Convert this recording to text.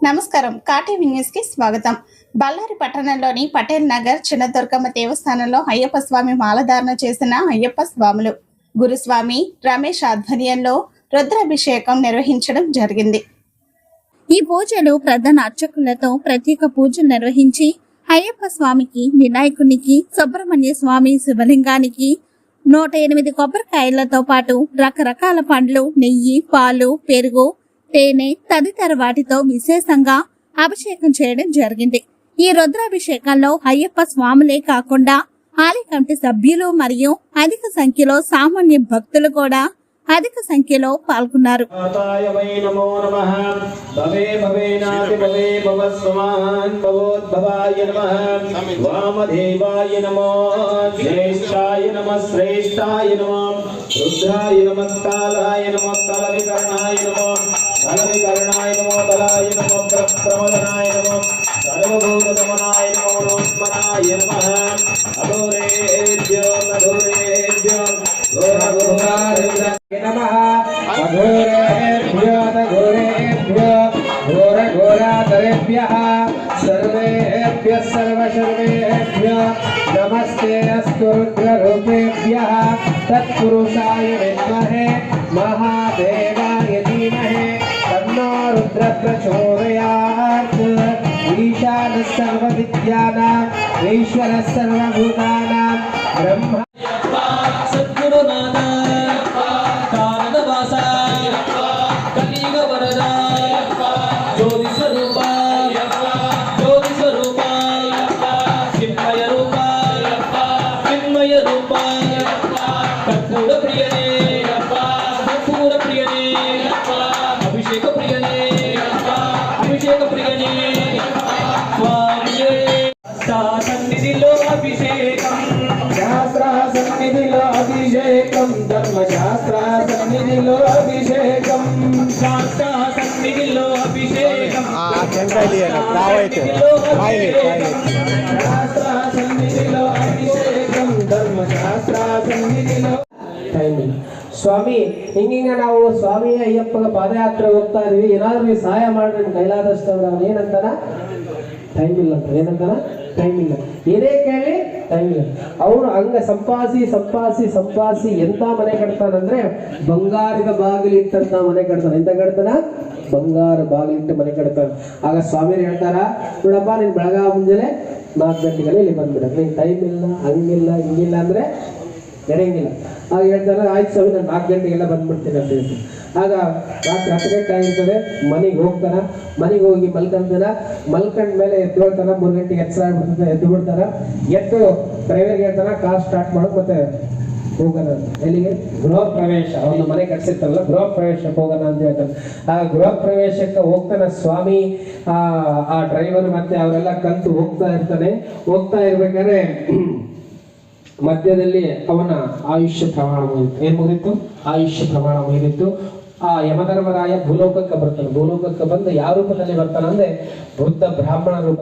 నమస్కారం. కాటీవీ న్యూస్ కి స్వాగతం. బళ్ళారి పట్టణంలోని పటేల్ నగర్ చిన్నదుర్గమ్మ దేవస్థానంలో అయ్యప్ప స్వామి మాలధారణ చేసిన అయ్యప్ప స్వాములు గురుస్వామి రమేష్ ఆధ్వర్యంలో రుద్రాభిషేకం నిర్వహించడం జరిగింది. ఈ పూజలు ప్రధాన అర్చకులతో ప్రత్యేక పూజలు నిర్వహించి అయ్యప్ప స్వామికి, వినాయకునికి, సుబ్రహ్మణ్య స్వామి శివలింగానికి 108 కొబ్బరికాయలతో పాటు రకరకాల పండ్లు, నెయ్యి, పాలు, పెరుగు, తేనె తదితర వాటితో విశేషంగా అభిషేకం చేయడం జరిగింది. ఈ రుద్రాభిషేకంలో అయ్యప్ప స్వాములే కాకుండా ఆలయ కమిటీ సభ్యులు మరియు అధిక సంఖ్యలో సామాన్య భక్తులు కూడా అధిక సంఖ్యలో పాల్గొన్నారు. కలవికరణాయ నమో బలాయ నమో ప్రమదనాయ నమో సర్వభూతమనాయ నమో నమః అఘోరేభ్యో అఘోరేభ్యో ఘోరఘోరాయ నమః అఘోరేభ్యో అఘోరేభ్యో ఘోరఘోరాతరేభ్యః సర్వేభ్యః సర్వసర్వేభ్యో నమస్తే అస్తు రుద్రరూపేభ్యః తత్పురుషాయ విద్మహే మహాదేవాయ ధీమహి रुद्र प्रचोदयात् ईशानः सर्वविद्यानां ईश्वरः सर्वभूतानां ब्रह्म सद्गुरुनाथ काननवास कलियुग वरद ज्योति स्वरूप चिन्मय रूप कर्पूर प्रियने अभिषेक प्रियने स्वामी सन्निधिलो अभिषेकं शास्त्र सन्निधिलो अभिषेकं धर्मशास्त्र सन्निधिलो अभिषेकं शास्त्र सन्निधिलो अभिषेकं शास्त्र सन्निधिलो अभिषेकं धर्मशास्त्र सन्निधिलो ಸ್ವಾಮಿ ಹಿಂಗಿಂಗ ನಾವು ಸ್ವಾಮಿ ಅಯ್ಯಪ್ಪನ ಪಾದಯಾತ್ರೆ ಹೋಗ್ತಾ ಇದೀವಿ, ಏನಾದ್ರೂ ಸಹಾಯ ಮಾಡ್ರಿ ಕೈಲಾದಷ್ಟು ಅಂದ್ರೆ ಅವ್ನು ಏನಂತಾನ ಟೈಮ್ ಇಲ್ಲ ಅಂತ, ಏನಂತಾನ ಟೈಮ್ ಇಲ್ಲ, ಏನೇ ಕೇಳಿ ಟೈಮ್ ಇಲ್ಲ. ಅವನು ಹಂಗ ಸಂಪಾದಿಸಿ ಎಂತ ಮನೆ ಕಟ್ತಾನಂದ್ರೆ ಬಂಗಾರದ ಬಾಗಿಲಿಟ್ಟಂತ ಮನೆ ಕಟ್ತಾನೆ. ಎಂತ ಕಟ್ತಾನ? ಬಂಗಾರ ಬಾಗಿಲಿಟ್ಟು ಮನೆ ಕಟ್ತಾನೆ. ಆಗ ಸ್ವಾಮಿಯರು ಹೇಳ್ತಾರ, ನೋಡಪ್ಪ ನೀನ್ ಬೆಳಗಾವ ಮುಂಜಾನೆ 4 ಗಂಟೆಗೆ ಇಲ್ಲಿ ಬಂದ್ಬಿಡ, ನೀನ್ ಟೈಮ್ ಇಲ್ಲ, ಹಂಗಿಲ್ಲ ಹಿಂಗಿಲ್ಲ ಅಂದ್ರೆ ನಡೆಯಂಗಿಲ್ಲ. ಆಗ ಹೇಳ್ತಾರೆ, ಆಯ್ತು ಸ್ವಾಮಿ ನಾನು 4 ಗಂಟೆಗೆಲ್ಲ ಬಂದ್ಬಿಡ್ತೀನಿ ಅಂತ ಹೇಳ್ತೀನಿ. ಆಗ ರಾತ್ರಿ 10 ಗಂಟೆ ಆಗಿರ್ತದೆ, ಮನೆಗೆ ಹೋಗ್ತಾನ, ಮನೆಗೆ ಹೋಗಿ ಮಲ್ಕೊಂಡ ಮೇಲೆ ಎದ್ದೋಳ್ತಾನ. 3 ಗಂಟೆಗೆ ಎಚ್ಚರ ಎದ್ದು ಬಿಡ್ತಾನ. ಎದ್ದು ಡ್ರೈವರ್ಗೆ ಹೇಳ್ತಾನ, ಕಾರ್ ಸ್ಟಾರ್ಟ್ ಮಾಡೋದು ಮತ್ತೆ ಹೋಗೋಣ. ಎಲ್ಲಿಗೆ? ಗೃಹ ಪ್ರವೇಶ. ಅವನು ಮನೆ ಕಟ್ಸಿರ್ತಾರಲ್ಲ, ಗೃಹ ಪ್ರವೇಶಕ್ಕೆ ಹೋಗೋಣ ಅಂತ ಹೇಳ್ತಾನೆ. ಆ ಗೃಹ ಪ್ರವೇಶಕ್ಕೆ ಹೋಗ್ತಾನ ಸ್ವಾಮಿ. ಆ ಡ್ರೈವರ್ ಮತ್ತೆ ಅವರೆಲ್ಲ ಕಲ್ತು ಹೋಗ್ತಾ ಇರ್ಬೇಕಾದ್ರೆ ಮಧ್ಯದಲ್ಲಿ ಅವನ ಆಯುಷ್ಯ ಪ್ರಮಾಣ ಮುಗಿದಿತ್ತು. ಏನ್ ಮುಗಿದಿತ್ತು? ಆಯುಷ್ಯ ಪ್ರಮಾಣ ಮುಗಿದಿತ್ತು. ಆ ಯಮಧರ್ಮರಾಯ ಭೂಲೋಕಕ್ಕೆ ಬರ್ತಾನೆ. ಭೂಲೋಕಕ್ಕೆ ಬಂದು ಯಾವ ರೂಪದಲ್ಲಿ ಬರ್ತಾನೆ ಅಂದ್ರೆ ವೃದ್ಧ ಬ್ರಾಹ್ಮಣ ರೂಪ.